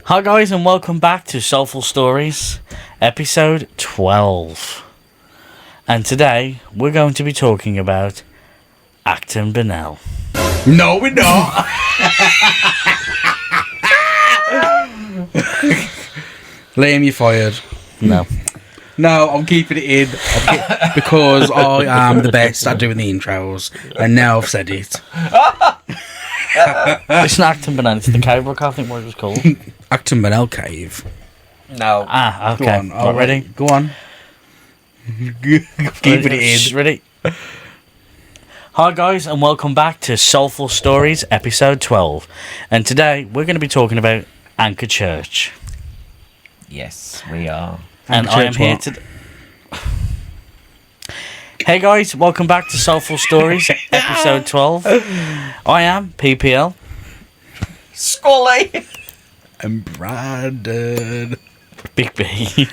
Hi guys, and welcome back to Soulful Stories, episode 12. And today we're going to be talking about Acton Burnell. No, we're not. Liam, you're fired. No. No, I'm keeping it in because I am the best at doing the intros, and now I've said it. It's not Acton Burnell, it's the cave, I think what it was called. Acton Burnell Cave. No. Okay. Go on. Right, ready? Go on. Keeping it in. Ready? Hi guys, and welcome back to Soulful Stories, episode 12. And today we're going to be talking about Anchor Church. Yes, we are. And Anchor I am Church here what? to... Hey guys, welcome back to Soulful Stories, episode 12. I am PPL. Scully! And Brandon. Big B.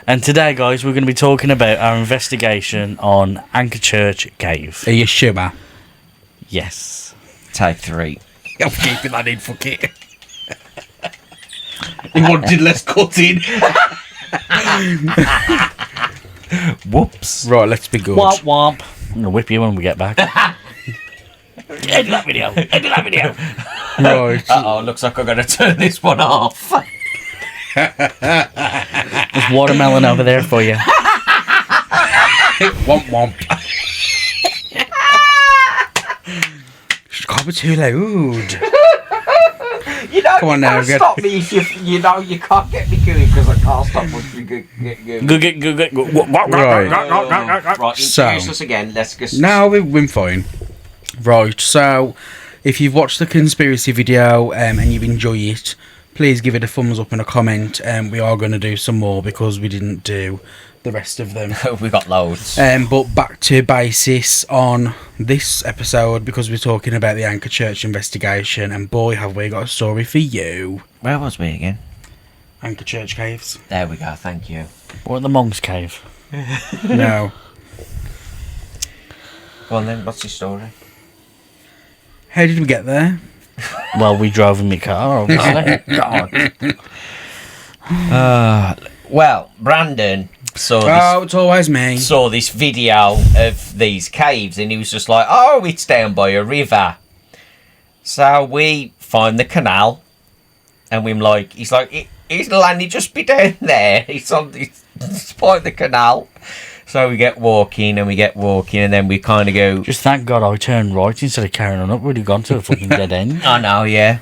And today, guys, we're going to be talking about our investigation on Anchor Church Cave. Are you sure? Yes. Take 3. I'm keeping that in, fuck it. He wanted less cutting. Whoops. Right, let's be good. Womp womp. I'm going to whip you when we get back. End that video. End that video. Right. Uh-oh, looks like I'm going to turn this one off. There's watermelon over there for you. Womp womp. She can't be too loud. You know, Come on you now, can't get- stop me if you know you can't get me going because I can't stop once we get Right. Right, So- introduce us again. Let's go. No, we've been fine. Right, so if you've watched the conspiracy video and you've enjoyed it, please give it a thumbs up and a comment. We are going to do some more because we didn't do the rest of them. We got loads. But back to basis on this episode because we're talking about the Anchor Church investigation, and boy, have we got a story for you. Where was we again? Anchor Church Caves. There we go, thank you. Or at the Monk's Cave. No. Go on then, what's your story? How did we get there? Well, we drove in my car, obviously. God. Well, Brandon saw this. Oh, it's always me. Saw this video of these caves and he was just like, oh, it's down by a river. So we find the canal and he's like, it's landing just be down there. It's by the canal. So we get walking and then we kind of go, Just thank God I turned right instead of carrying on up. We'd have gone to a fucking dead end. I know, yeah.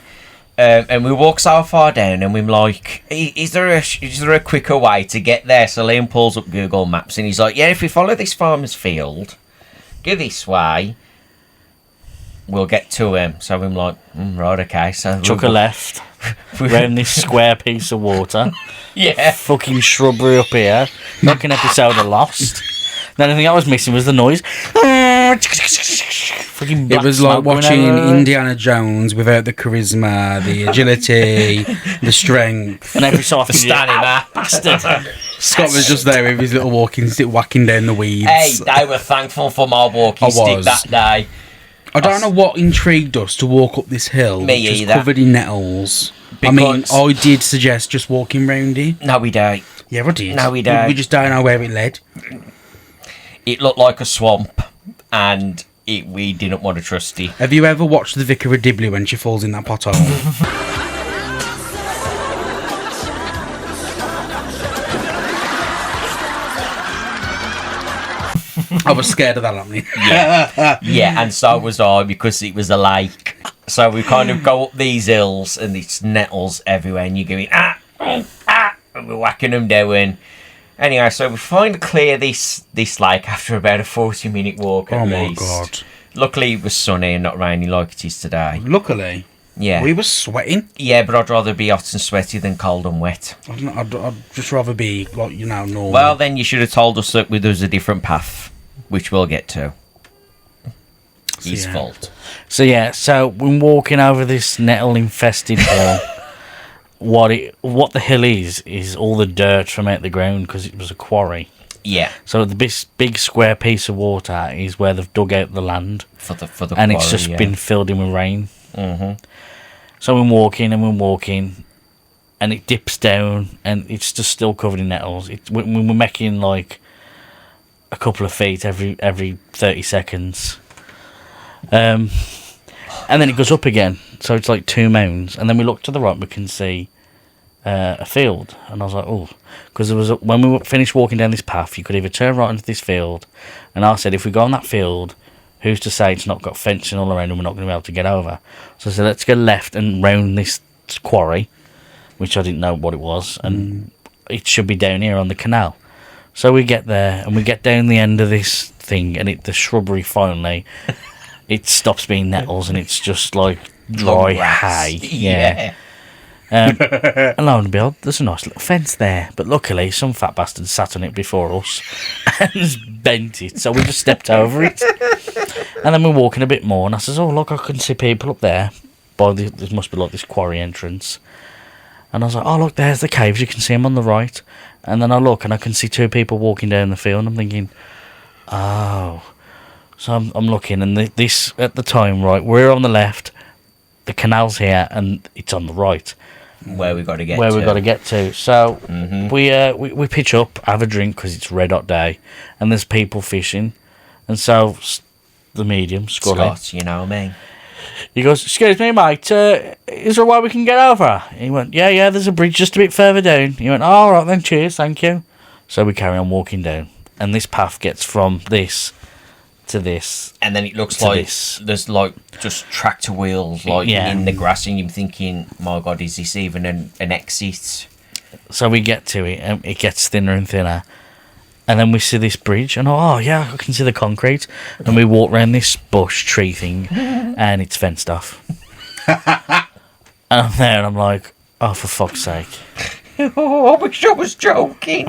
And we walk so far down and we're like, is there a quicker way to get there? So Liam pulls up Google Maps and he's like, yeah, if we follow this farmer's field, go this way, we'll get to him. So I'm like, right, okay. So Took a left. Round this square piece of water. Yeah. Fucking shrubbery up here. Like an episode of Lost. The only thing I was missing was the noise. Fucking It black was like smoke going watching over. Indiana Jones without the charisma, the agility, the strength. And every so often you Standing there. bastard. Scott was just there with his little walking stick whacking down the weeds. Hey, they were thankful for my walking I stick was. that day. I don't know what intrigued us to walk up this hill, Me just either. covered in nettles. I mean, Because- I did suggest just walking round it. No, we don't. Yeah, I did. No, we don't. We just don't know where it led. It looked like a swamp and we didn't want to trust it. Have you ever watched The Vicar of Dibley when she falls in that pothole? I was scared of that happening. Yeah, and so was I because it was a lake. So we kind of go up these hills and it's nettles everywhere and you're going, and we're whacking them down. Anyway, so we finally clear this lake after about a 40-minute walk at Oh my least. God. Luckily it was sunny and not rainy like it is today. Luckily, Yeah. we were sweating. Yeah, but I'd rather be hot and sweaty than cold and wet. I'd just rather be, like, normal. Well, then you should have told us that there was a different path, which we'll get to. His yeah. fault. So yeah, so when walking over this nettle-infested hill, what the hill is all the dirt from out the ground because it was a quarry. Yeah. So the big square piece of water is where they've dug out the land, For the and quarry, it's just yeah. been filled in with rain. Mm-hmm. So we're walking, and it dips down, and it's just still covered in nettles. We're making like a couple of feet every 30 seconds. And then it goes up again, so it's like two mounds. And then we look to the right, we can see a field. And I was like, oh, because when we finished walking down this path, you could either turn right into this field. And I said, if we go on that field, who's to say it's not got fencing all around and we're not going to be able to get over? So I said, let's go left and round this quarry, which I didn't know what it was, and it should be down here on the canal. So we get there, and we get down the end of this thing, and the shrubbery finally, it stops being nettles, and it's just like dry hay. Yeah. And lo and behold, there's a nice little fence there. But luckily, some fat bastard sat on it before us and has bent it, so we just stepped over it. And then we're walking a bit more, and I says, oh, look, I can see people up there. There must be like this quarry entrance. And I was like, oh, look, there's the caves. You can see them on the right. And then I look, and I can see two people walking down the field. And I'm thinking, oh. So I'm looking, and this, at the time, right, we're on the left, the canal's here, and it's on the right. Where we got to get to. Where we got to get to. So we pitch up, have a drink, because it's red hot day, and there's people fishing. And so the medium, Scully. Scott, you know me. He goes, excuse me, mate, is there a way we can get over? He went, yeah, there's a bridge just a bit further down. He went, oh, all right then, cheers, thank you. So we carry on walking down, and this path gets from this to this. And then it looks like this. There's like just tractor wheels in the grass, and you're thinking, my God, is this even an exit? So we get to it, and it gets thinner and thinner. And then we see this bridge, and oh yeah, I can see the concrete. And we walk around this bush tree thing, and it's fenced off. And I'm there, and I'm like, oh, for fuck's sake. Oh, I wish I was joking.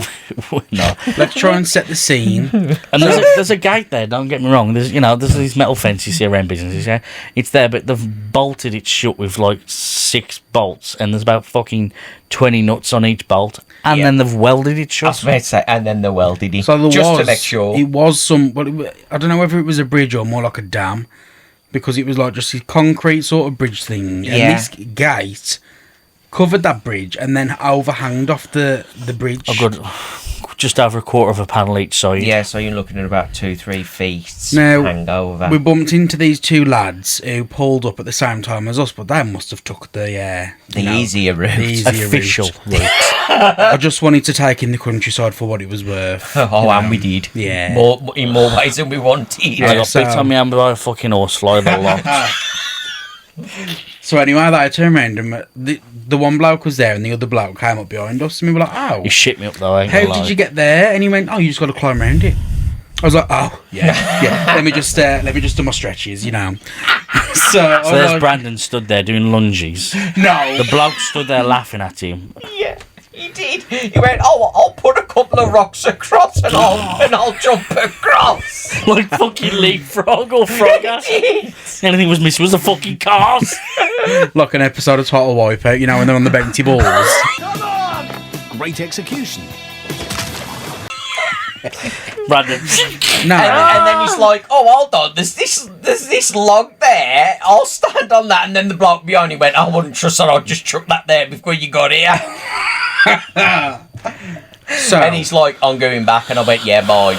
No. Let's try and set the scene. And there's a gate there, don't get me wrong. There's these metal fences you see around businesses, yeah? It's there, but they've bolted it shut with like 6 bolts, and there's about fucking 20 nuts on each bolt. And then they've welded it shut. I was about to say, and then they welded it. So to make sure. It was I don't know whether it was a bridge or more like a dam, because it was like just a concrete sort of bridge thing. Yeah. And this gate covered that bridge and then overhanged off the bridge. I've got just over a quarter of a panel each side. Yeah, so you're looking at about 2-3 feet Now, hang over. we bumped into these two lads who pulled up at the same time as us, but they must have took the easier route. The easier Official route. I just wanted to take in the countryside for what it was worth. And we did. Yeah. In more ways than we wanted. I got bit on my hand by a fucking horsefly the lot. So anyway, I turned around and the one bloke was there and the other bloke came up behind us and we were like, oh. He shit me up though, How did you get there? And he went, oh, you just got to climb around it. I was like, oh, yeah. Let me just do my stretches, you know. So there's like, Brandon stood there doing lunges. No. The bloke stood there laughing at him. Yeah, he did. He went, oh, I'll put a couple of rocks across and I'll jump across. Like fucking leapfrog or frogger. He did. The only thing was missing was the fucking cars. like an episode of Total Wipeout, you know, when they're on the Benty balls. Come on! Great execution. Brandon. No. And then he's like, oh, hold on, there's this log there, I'll stand on that. And then the bloke behind him went, I wouldn't trust that, I'll just chuck that there before you got here. So, And he's like, I'm going back. And I went, yeah, bye.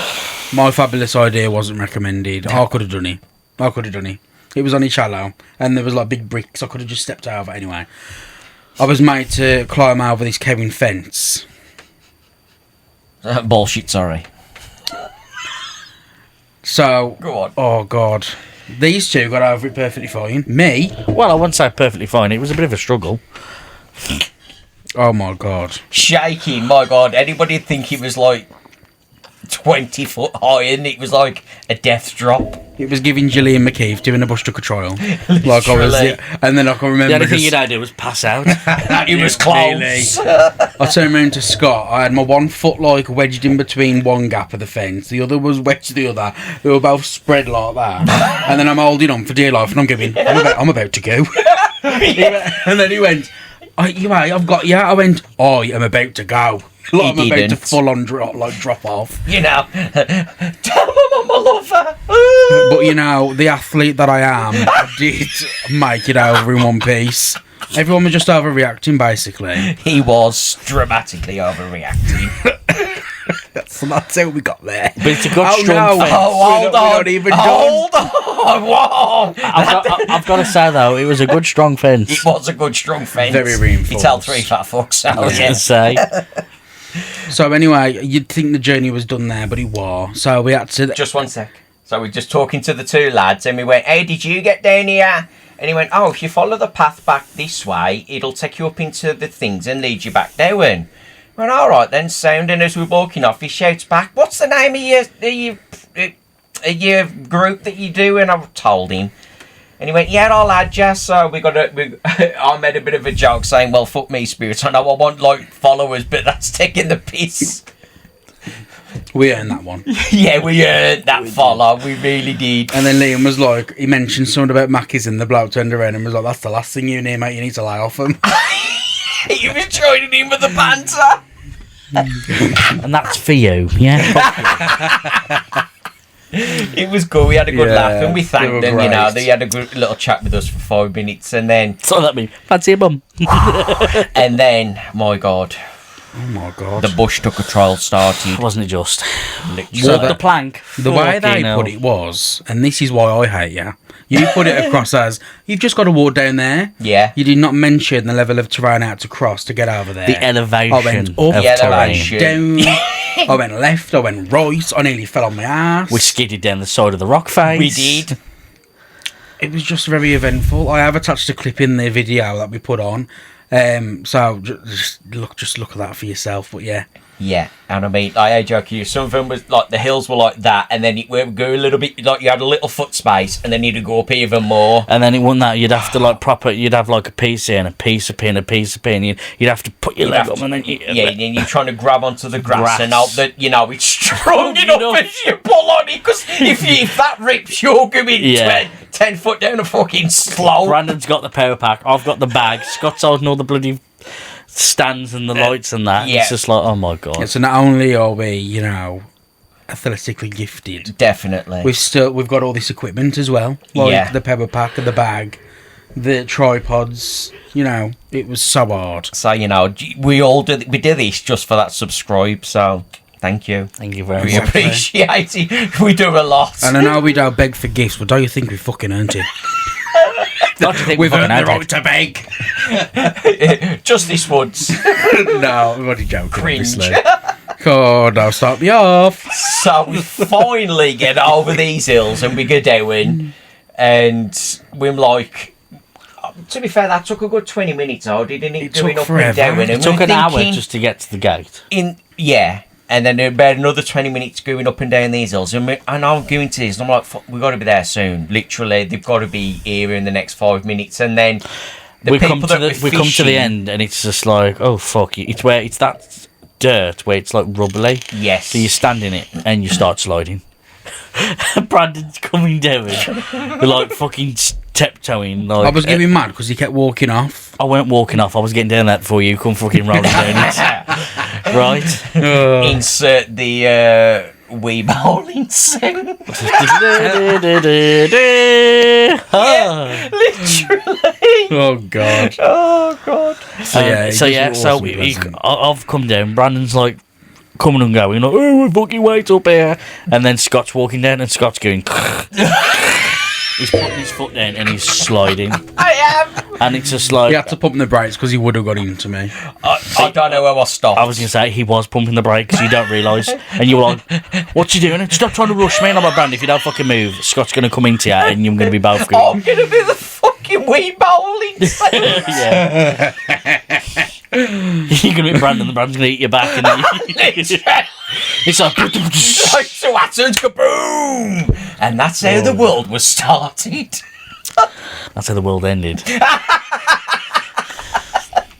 my fabulous idea wasn't recommended. I could have done it. It was only shallow, and there was like big bricks. I could have just stepped over anyway. I was made to climb over this cabin fence. Bullshit, sorry. So, Go on. oh god, these two got over it perfectly fine. Me, Well, I wouldn't say perfectly fine. It was a bit of a struggle. oh my god. Shaking, my God. Anybody would think he was like 20 foot high, and it was like a death drop. It was giving Gillian McKeith doing a bush tucker trial. Like I was, Literally. and then I can remember. The only thing just- you'd had to do was pass out. It was close. I turned around to Scott. I had my one foot like wedged in between one gap of the fence. The other was wedged to the other. They were both spread like that. And then I'm holding on for dear life, and I'm going, I'm about to go. And then he went, I've got you. I went, I am about to go. Like I'm about to didn't. full on drop off. You know, tell my mum I love her. But you know, the athlete that I am, I did make it over in one piece. Everyone was just overreacting, basically. He was dramatically overreacting. So that's how we got there. But it's a good strong fence. Hold on. We're not even Hold on. Whoa. I've got to say though, it was a good strong fence. It was a good strong fence. Very reinforced. You tell 3 fat fucks out. I was going to say. So anyway, you'd think the journey was done there, but it was. So we had to... Just 1 sec. So we're just talking to the 2 lads and we went, hey, did you get down here? And he went, oh, if you follow the path back this way, it'll take you up into the things and lead you back down. I went, all right then, sound. And as we're walking off, he shouts back, what's the name of your group that you do? And I told him. And he went, yeah, I'll add you. So I made a bit of a joke saying, well, fuck me, spirits. I know I want, like, followers, but that's taking the piss. We earned that one. Yeah, we earned that follow. We really did. And then Liam was like, he mentioned something about Mackies and the bloke turned around and was like, that's the last thing you need, mate. You need to lay off them. He was joining in with the banter. And that's for you, yeah? It was good. We had a good laugh and we thanked them, you know. great. They had a good little chat with us for 5 minutes and then... So that means, fancy a bum. And then, my God, Oh my God. the bush tucker trial started. Wasn't it just? Literally. Walk the plank. The way they Fucking hell. put it was, and this is why I hate you, you put it across as, you've just got to walk down there. Yeah. You did not mention the level of terrain out to cross to get over there. The elevation I went up, of Yeah, terrain. elevation. down, I went left, I went right, I nearly fell on my ass. We skidded down the side of the rock face. We did. It was just very eventful. I have attached a clip in the video that we put on. So just look at that for yourself. But yeah, Yeah, and I mean, I joke you. Some of them was like the hills were like that, and then it would go a little bit like you had a little foot space, and then you'd go up even more. And then it wasn't that you'd have to like you'd have like a piece here and a piece of pin, a piece of pin. You'd have to put your You'd leg have up to- and then Yeah, and then you're trying to grab onto the grass, Grass. and hope that it's strong enough enough. as you pull on it. Because if that rips, you're going Yeah. 10 foot down a fucking slope. Brandon's got the power pack. I've got the bag. Scott's holding all the bloody stands and the lights and that. yeah. It's just like, oh my god. so not only are we, athletically gifted, Definitely. we've got all this equipment as well, like Yeah. the pepper pack and the bag, the tripods. It was so hard. So we did this just for that subscribe. So thank you. Thank you very We much. appreciate it. We do a lot. And I know we don't beg for gifts, but don't you think we fucking earned it? Not to think We've fucking earned the had right it. to beg. Just this once. No, I'm only joking. Cringe. Obviously. God, now start me off. So we finally get over these hills and we go down, and we're like, to be fair, that took a good 20 minutes, didn't it? It Doing took up and forever. down, and It we took were an hour thinking just to get to the gate. and then about another 20 minutes going up and down these hills, and I'm going to this, and I'm like, fuck, we've got to be there soon. Literally, they've got to be here in the next 5 minutes, and then We come to the end, and it's just like, oh fuck! It's where it's that dirt where it's like rubbly. Yes. So you stand in it and you start sliding. Brandon's coming down, We're like fucking tiptoeing. Like, I was getting mad because he kept walking off. I weren't walking off. I was getting down that before you come fucking rolling down it. Right? Insert the wee bowling sound. Literally. Oh God. Oh god. I've come down. Brandon's like coming and going, like, oh, we fucking wait up here, and then Scott's walking down, and Scott's going. He's putting his foot down and he's sliding, I am. and it's just like He had to pump the brakes because he would have got into me. I don't know where I stopped. I was gonna say he was pumping the brakes. You don't realise, and you were like, "What you doing? Stop trying to rush me!" And I'm like, "Brandon, if you don't fucking move, Scott's gonna come into you, and you're gonna be both good." I'm gonna be the fucking wee bowling sound. Yeah. You're gonna be Brandon, and Brandon's gonna eat your back, and then it's like, Like so happens, kaboom! And that's how the world was started. that's how the world ended.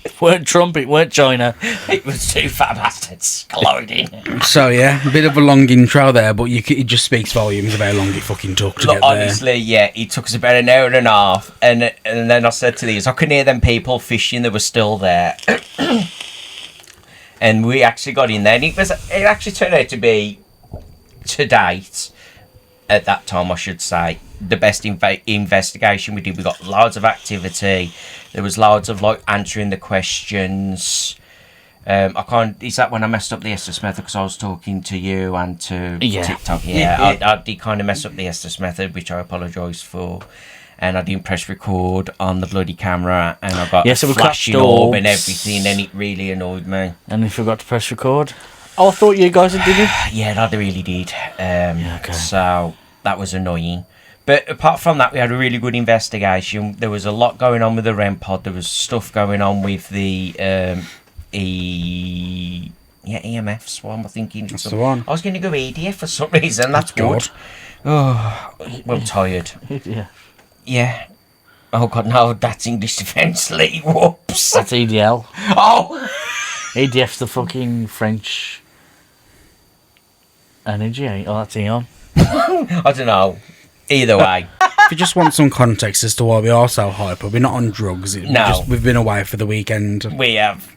It weren't Trump, it weren't China. It was two fat bastards colliding. So yeah, a bit of a long intro there, but it just speaks volumes of how long it fucking took to Look, get there. honestly, yeah, it took us about an hour and a half, and then I said to these, I could hear them people fishing that were still there. And we actually got in there, and it actually turned out to be, to date, at that time I should say, the best investigation we did. We got loads of activity. There was loads of like answering the questions. I can't. Is that when I messed up the Estes method because I was talking to you and to TikTok? Yeah, I did kind of mess up the Estes method, which I apologise for. And I didn't press record on the bloody camera, and I got so we flashing clapped orb orbs. and everything, and it really annoyed me. And you forgot to press record. Oh, I thought you guys had did it. Yeah, that really did. Okay. So that was annoying. But apart from that, we had a really good investigation. There was a lot going on with the REM pod. There was stuff going on with the EMFs. What am I thinking? That's the one. I was going to go EDF for some reason. That's good. Oh, I'm tired. Yeah. Yeah. Oh God, no, that's English Defence League. Whoops. That's EDL. Oh. EDF's the fucking French energy. Oh, that's Eon. I don't know. Either way. If you just want some context as to why we are so hyper, we're not on drugs. We've been away for the weekend. We have.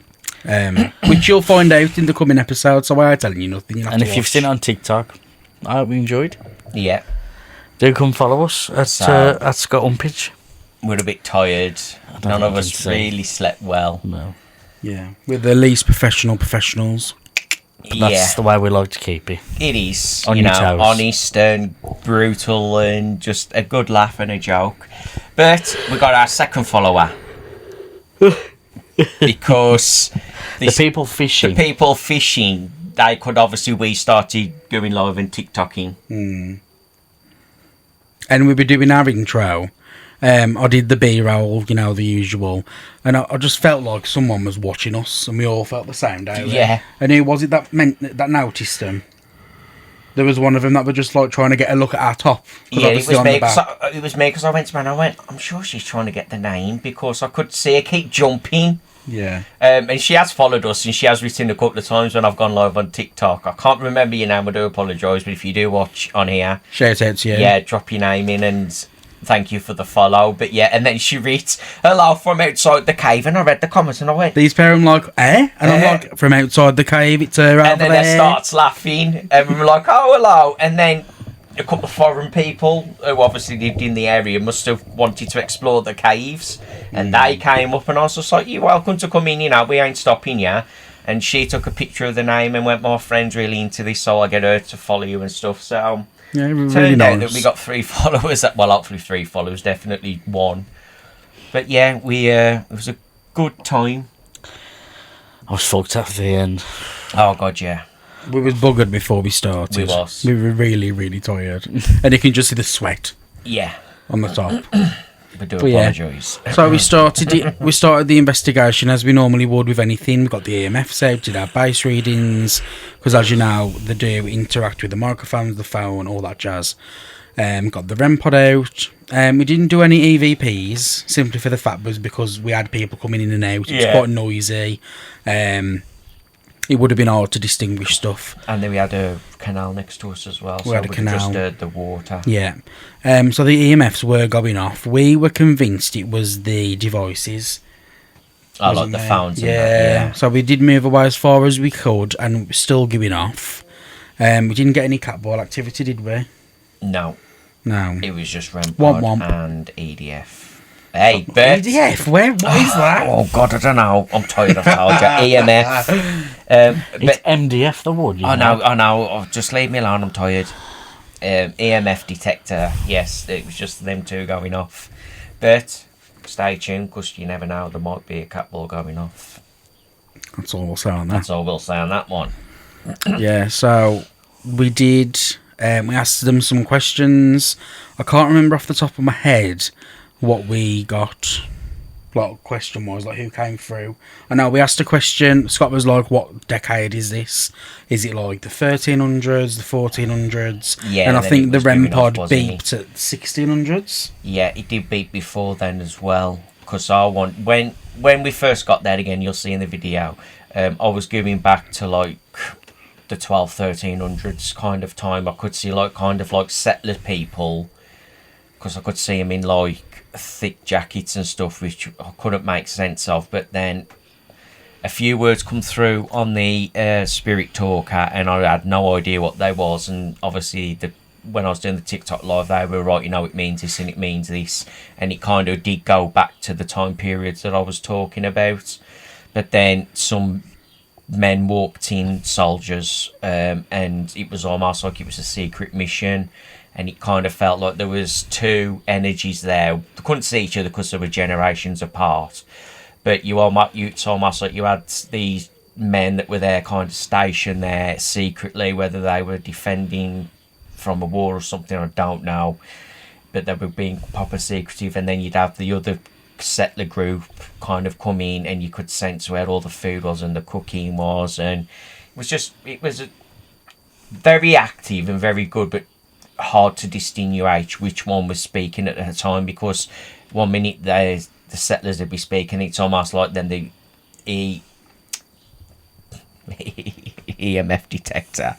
Which you'll find out in the coming episode, so I ain't telling you nothing. You'll have And to if you've watch. seen it on TikTok, I hope you enjoyed. Yeah. Do come follow us at Scott Umpage. We're a bit tired. don't None think of I us can say. really slept well. No. Yeah, we're the least professionals. But that's Yeah, the way we like to keep it. it is. On you your know, toes. honest and brutal and just a good laugh and a joke. But we got our second follower. Because The people fishing. people fishing, they could obviously, we started going live and TikToking. And we'll be doing our intro. I did the B-roll, you know, the usual. And I just felt like someone was watching us, and we all felt the same, don't we? Yeah. And who was it that noticed them? There was one of them that were just like trying to get a look at our top. 'Cause Yeah, it obviously was on me. the back- It was me because I went to man. I went, I'm sure she's trying to get the name because I could see her keep jumping. Yeah. And she has followed us and she has written a couple of times when I've gone live on TikTok. I can't remember your name, I do apologise, but if you do watch on here, Shout out to you. yeah, drop your name in and thank you for the follow. But yeah, and then she reads, hello from outside the cave, and I read the comments and I went, These pair, I'm like, eh? And I'm like, from outside the cave, it's her out and then there. they starts laughing and we were like, oh, hello. And then a couple of foreign people who obviously lived in the area must have wanted to explore the caves, and they came up and I was just like, you're welcome to come in, you know, we ain't stopping you. And she took a picture of the name and went, my friend's really into this, so I'll get her to follow you and stuff. So Yeah, really turned out nice. that we got 3 followers. Well, hopefully 3 followers, definitely 1. But yeah, it was a good time. I was fucked at the end. Oh God, yeah. We was buggered before we started. We was. We were really, really tired. And you can just see the sweat Yeah, on the top. we do But yeah. apologise. So we started the investigation as we normally would with anything. We got the EMFs out, did our bass readings, because as you know, they do interact with the microphones, the phone, all that jazz. Got the REM pod out. We didn't do any EVPs, simply for the fact was because we had people coming in and out. It was Yeah. quite noisy. It would have been hard to distinguish stuff. And then we had a canal next to us as well. We had a could canal. just heard the water. Yeah. So the EMFs were going off. We were convinced it was the devices. I like wasn't the there? phones. Yeah. And that, So we did move away as far as we could, and we're still going off. We didn't get any catball activity, did we? No, No. it was just REM Womp pod womp. and EDF. Hey, Bert. EDF, where? What is that? Oh God, I don't know. I'm tired. I've told you. EMF. It's But MDF, the wood. You I know. know. Oh, just leave me alone. I'm tired. EMF detector. Yes, it was just them 2 going off. But stay tuned because you never know. There might be a catball going off. That's all we'll say on that. That's all we'll say on that one. Yeah, so we did. We asked them some questions. I can't remember off the top of my head what we got. Like, question was like who came through. I know we asked a question. Scott was like, "What decade is this? Is it like the 1300s, the 1400s?" Yeah, and I then think it the was REM going off, pod wasn't it? beeped at 1600s. Yeah, it did beat before then as well. Because when we first got there again, you'll see in the video. I was going back to like the 1300s kind of time. I could see like kind of like settler people, because I could see them in like thick jackets and stuff, which I couldn't make sense of. But then a few words come through on the spirit talker, and I had no idea what they was. And obviously the when I was doing the TikTok live, they were right, it means this and it means this, and it kind of did go back to the time periods that I was talking about. But then some men walked in, soldiers, and it was almost like it was a secret mission, and it kind of felt like there was two energies there. They couldn't see each other because they were generations apart, but it's almost like you had these men that were there kind of stationed there secretly, whether they were defending from a war or something, I don't know, but they were being proper secretive. And then you'd have the other settler group kind of come in, and you could sense where all the food was and the cooking was, and it was very active and very good, but hard to distinguish which one was speaking at the time, because one minute the settlers would be speaking, it's almost like then the EMF detector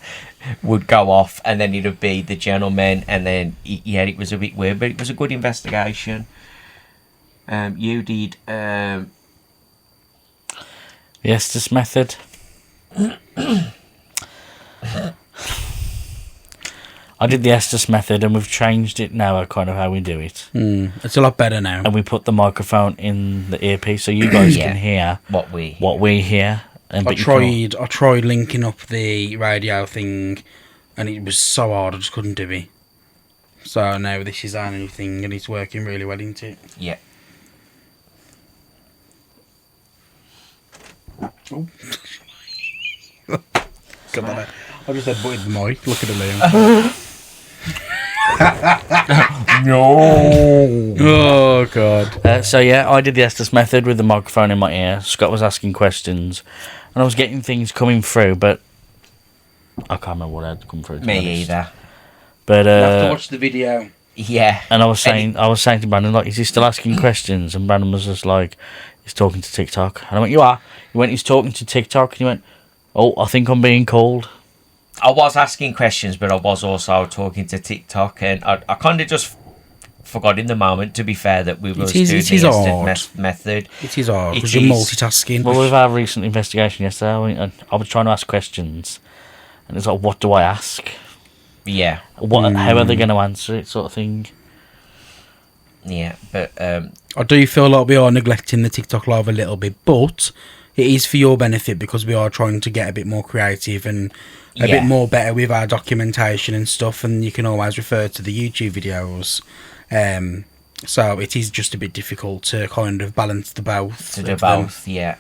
would go off, and then it would be the gentleman, and then it was a bit weird, but it was a good investigation. You did the Estes method. I did the Estes method, and we've changed it now, kind of how we do it. It's a lot better now. And we put the microphone in the earpiece so you guys can hear what we hear. And I tried linking up the radio thing, and it was so hard I just couldn't do it. So now this is our new thing, and it's working really well, isn't it? Yeah. Oh. I just had butted the mic. Look at the Liam. No. Oh god. So yeah, I did the Estes method with the microphone in my ear. Scott was asking questions, and I was getting things coming through, but I can't remember what had to come through. Me either. But you have to watch the video. Yeah. And I was saying to Brandon, like, is he still asking questions? And Brandon was just like, he's talking to TikTok. And I went, you are? He went, he's talking to TikTok. And he went, oh, I think I'm being called. I was asking questions, but I was also talking to TikTok, and I kind of just forgot in the moment, to be fair, that we were doing the instant method. It is hard, because you're multitasking. Well, with our recent investigation yesterday, I was trying to ask questions, and it's like, what do I ask? Yeah. How are they going to answer it, sort of thing? Yeah, but I do feel like we are neglecting the TikTok live a little bit, but it is for your benefit, because we are trying to get a bit more creative and a bit more better with our documentation and stuff, and you can always refer to the YouTube videos. So it is just a bit difficult to kind of balance the both. Yeah.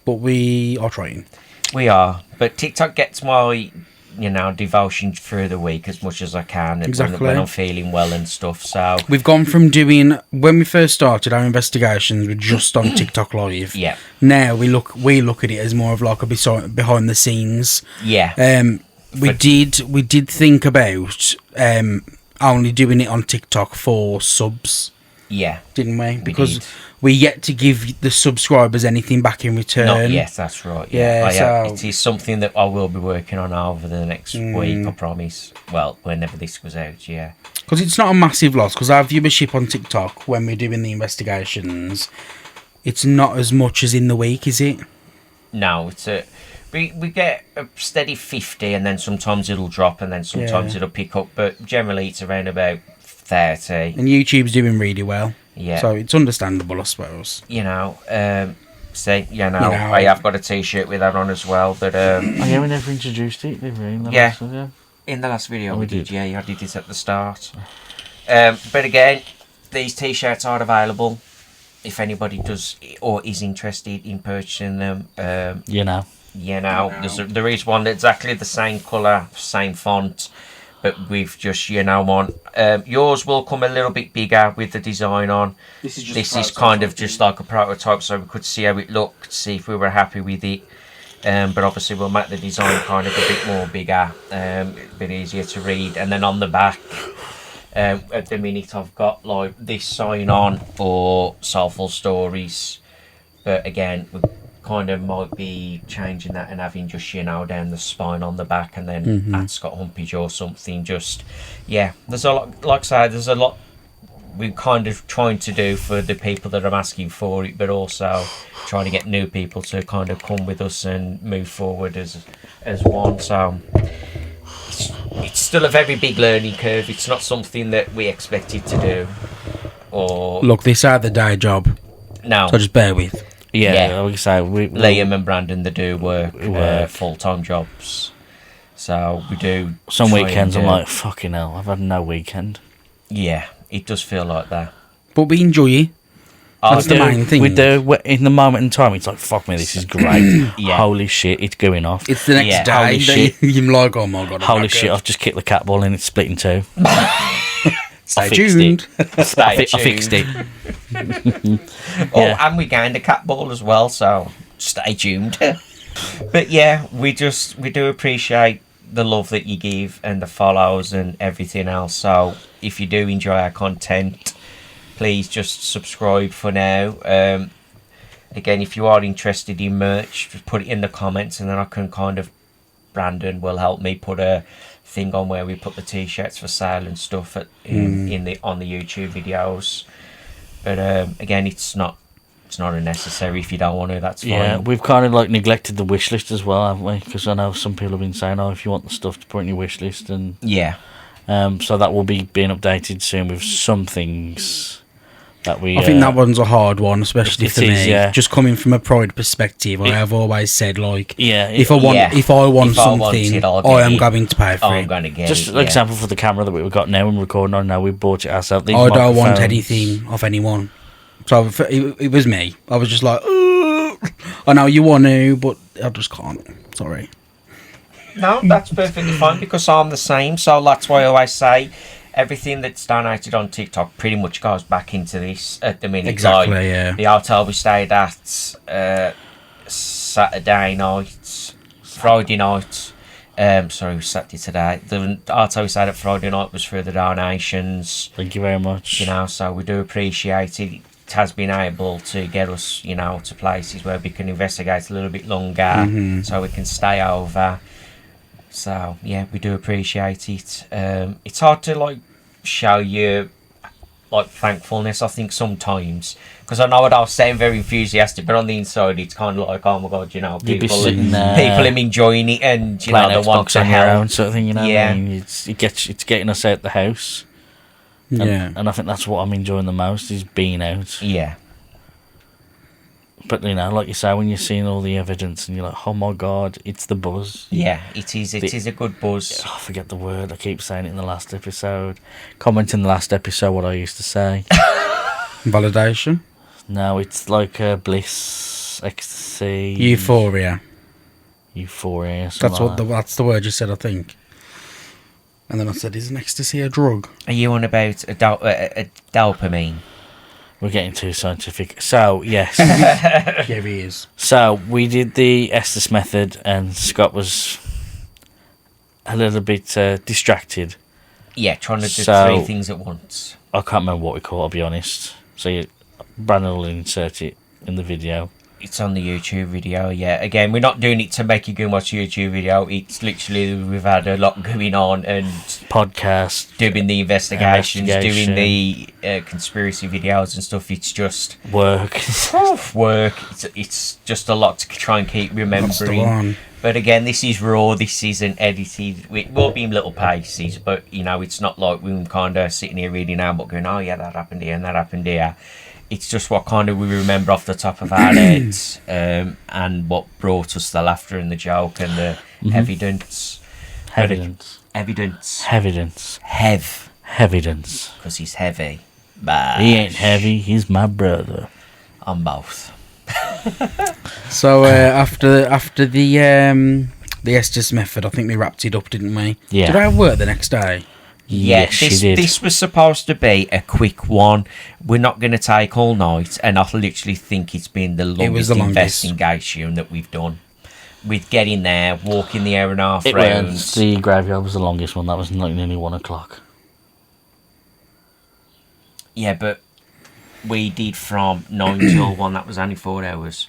But we are trying. We are. But TikTok gets my, devotion through the week as much as I can. Exactly. When I'm feeling well and stuff. So we've gone from doing, when we first started our investigations, were just on TikTok Live. Yeah. Now we look at it as more of like a behind the scenes. Yeah. We did think about only doing it on TikTok for subs. Yeah. Didn't we? Because we yet to give the subscribers anything back in return. Not yet, that's right. Yeah. It is something that I will be working on over the next week, I promise. Well, whenever this goes out, yeah. Because it's not a massive loss, because our viewership on TikTok, when we're doing the investigations, it's not as much as in the week, is it? No, it's we get a steady 50, and then sometimes it'll drop, and then sometimes it'll pick up, but generally it's around about 30. And YouTube's doing really well. Yeah. So it's understandable, I suppose. I have got a t-shirt with that on as well, but we never introduced it, did we? In the last video we did. Yeah, I did it at the start. But again, these t-shirts are available if anybody does or is interested in purchasing them. There is one exactly the same colour, same font, but we've just one. Yours will come a little bit bigger with the design on. This is kind of just like a prototype, so we could see how it looked, see if we were happy with it. But obviously we'll make the design kind of a bit more bigger, a bit easier to read. And then on the back, at the minute I've got like this sign on or Soulful Stories, but again we kind of might be changing that and having just down the spine on the back, and then at Scott Humpage or something. Just there's a lot, like I said, there's a lot we're kind of trying to do for the people that are asking for it, but also trying to get new people to kind of come with us and move forward as one. So it's still a very big learning curve. It's not something that we expected to do. Or Look, this are the day job, no, so just bear with. Yeah, like I say, Liam and Brandon, they do work full-time jobs. So we do. some try weekends and I'm do- like, fucking hell, I've had no weekend. yeah, it does feel like that. But we enjoy it. That's the main thing. We do. In the moment in time, it's like, fuck me, this is great. Yeah. Holy shit, it's going off. It's the next Yeah. day. Holy that shit. You're like, oh my god. I'm Holy not shit, good. I've just kicked the cat ball and it's split in two. Stay fixed tuned. Stay I fixed it. Oh, Yeah. and we gained a cat ball as well, so stay tuned. But yeah, we do appreciate the love that you give and the follows and everything else. So if you do enjoy our content, please just subscribe for now. Again, if you are interested in merch, just put it in the comments, and then I can Brandon will help me put a thing on where we put the t-shirts for sale and stuff on the YouTube videos. But again, it's not unnecessary. If you don't want to, that's fine. Yeah, we've kind of like neglected the wish list as well, haven't we? Because I know some people have been saying, oh, if you want the stuff to put in your wish list, and Yeah. so that will be being updated soon with some things that we. I think that one's a hard one, especially It for is, me. yeah. Just coming from a pride perspective, I have always said, like, Yeah, if I want If I want something, it, I'll I get am it. going to pay for I'm it. going to get just it. an example for the camera that we've got now and recording on now, we bought it ourselves. These I don't want microphones- anything off anyone. So it was me. I was just like, "Ugh, I know you want to, but I just can't. Sorry. No, that's perfectly fine, because I'm the same. So that's why I always say everything that's donated on TikTok pretty much goes back into this at the minute. Exactly, Like, yeah. the hotel we stayed at Saturday night, Friday night. Sorry, it was Saturday today. The hotel we stayed at Friday night was for the donations. Thank you very much. You know, so we do appreciate it. It has been able to get us, you know, to places where we can investigate a little bit longer, so we can stay over. So yeah, we do appreciate it. It's hard to like show you like thankfulness, I think, sometimes, because I know I sound very enthusiastic, but on the inside it's kind of like, oh my god, you know, You'd be people sitting there people are enjoying it, and you know, playing they want Xbox to on your help. own sort of thing, you know. Yeah. I mean, it's getting us out the house. And, Yeah. and I think that's what I'm enjoying the most, is being out. Yeah. But you know, like you say, when you're seeing all the evidence and you're like, oh my god, it's the buzz. Yeah, it is. It is a good buzz. Oh, I forget the word. I keep saying it in the last episode. Comment in the last episode what I used to say. Validation. No, it's like bliss, ecstasy, Euphoria. euphoria. something That's like what that. that's the word you said, I think. And then I said, "Is an ecstasy a drug?" Are you on about a dopamine? We're getting too scientific. So yes. Yeah, he is. So we did the Estes method, and Scott was a little bit distracted. Yeah, trying to do So- 3 things at once. I can't remember what we call it, I'll be honest. So Brandon will insert it in the video. It's on the YouTube video, yeah. Again, we're not doing it to make you go and watch the YouTube video. It's literally, we've had a lot going on, and Podcast, doing the investigations, Investigation. doing the conspiracy videos and stuff. It's just work. work. It's just a lot to try and keep That's the remembering. one. But again, this is raw. This isn't edited. It will be in little paces, but you know, it's not like we're kind of sitting here reading now, but going, "Oh yeah, that happened here and that happened here." It's just what kind of we remember off the top of our heads, and what brought us the laughter and the joke and the evidence. Evidence. Evidence. Evidence. Evidence. Because he's heavy. But He ain't heavy, he's my brother. on both. So after the Estes method, I think we wrapped it up, didn't we? Yeah. Did I have work the next day? Yeah, Yes, this, she did. this was supposed to be a quick one. We're not going to take all night, and I literally think it's been the was longest the longest. investigation that we've done. With getting there, walking the hour and a half It round. was, the graveyard was the longest one. That was like nearly 1 o'clock. Yeah, but we did from 9 till 1. That was only 4 hours.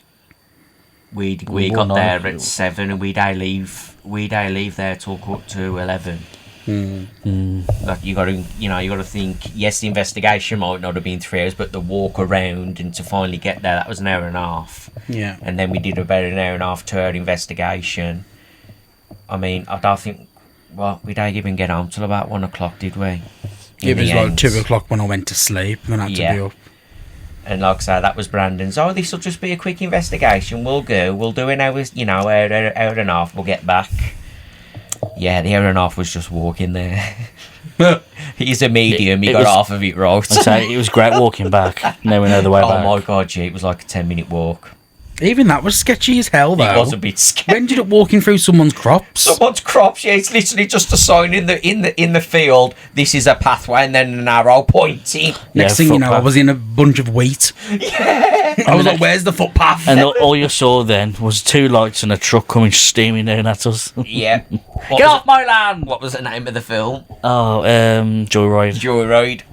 We got Well, there no. at 7, and we'd leave there till 11. Like you got to think. Yes, the investigation might not have been 3 hours, but the walk around and to finally get there, that was an hour and a half. Yeah. And then we did about an hour and a half to our investigation. I mean, I don't think we don't even get home till about 1 o'clock, did we? It was like 2 o'clock when I went to sleep, and I had to be up. And like I say, that was Brandon's. Oh, this will just be a quick investigation. We'll do an hour, hour and a half. We'll get back. Yeah, the hour and a half was just walking there. He's a medium. He got half of it right. I'd say it was great walking back. Now we know the way back. Oh my god, yeah, it was like a 10-minute walk. Even that was sketchy as hell, though. It was a bit scary. We ended up walking through someone's crops. Someone's crops, yeah. It's literally just a sign in the field. This is a pathway, and then an arrow pointing. Next thing you know, I was in a bunch of wheat. Yeah. I was like, "Where's the footpath?" And all you saw then was 2 lights and a truck coming steaming down at us. Yeah. Get off my land! What was the name of the film? Oh, Joyride. Joyride.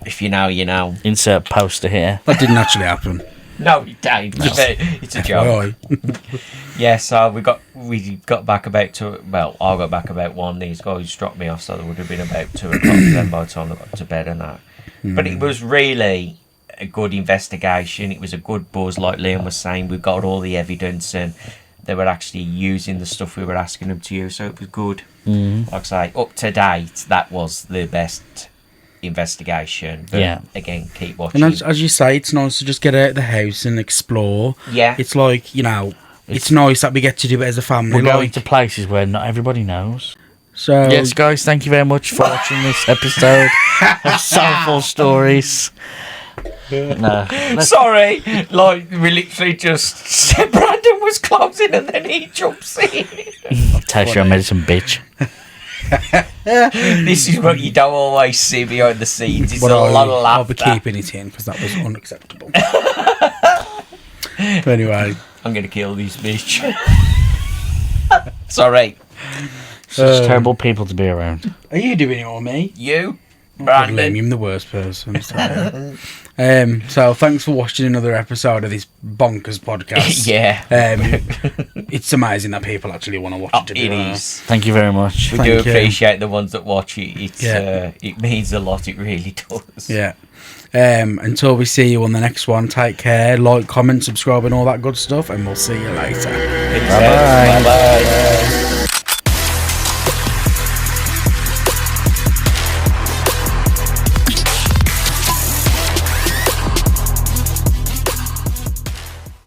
If you know, you know. Insert poster here. That didn't actually happen. No, it didn't. It's a joke. Yeah, so we got back about 2. Well, I got back about 1. These guys dropped me off, so there would have been about 2 o'clock then by the time I got to bed and that. But it was really a good investigation. It was a good buzz, like Liam was saying. We got all the evidence, and they were actually using the stuff we were asking them to use, so it was good. Like I say, up to date, that was the best investigation. But again, keep watching. And as you say, it's nice to just get out of the house and explore. Yeah. It's like, it's nice that we get to do it as a family. We're going to places where not everybody knows. So yes, guys, thank you very much for watching this episode of Soulful Stories. No, sorry, like we literally just said Brandon was closing and then he jumps in. Tasha, I made some bitch. This is what you don't always see behind the scenes. It's a lot of laughter. I'll be keeping it in because that was unacceptable. But anyway, I'm gonna kill this bitch. Sorry. Such terrible people to be around. Are you doing it or me? You, Brandon. Brandon. I'm the worst person. So thanks for watching another episode of this bonkers podcast. Yeah. It's amazing that people actually want to watch it. To It be honest. is. Thank you very much. We Thank do you. appreciate the ones that watch it. It's Yeah. it means a lot. It really does. Yeah. Until we see you on the next one, take care, like, comment, subscribe, and all that good stuff, and we'll see you later. Bye bye.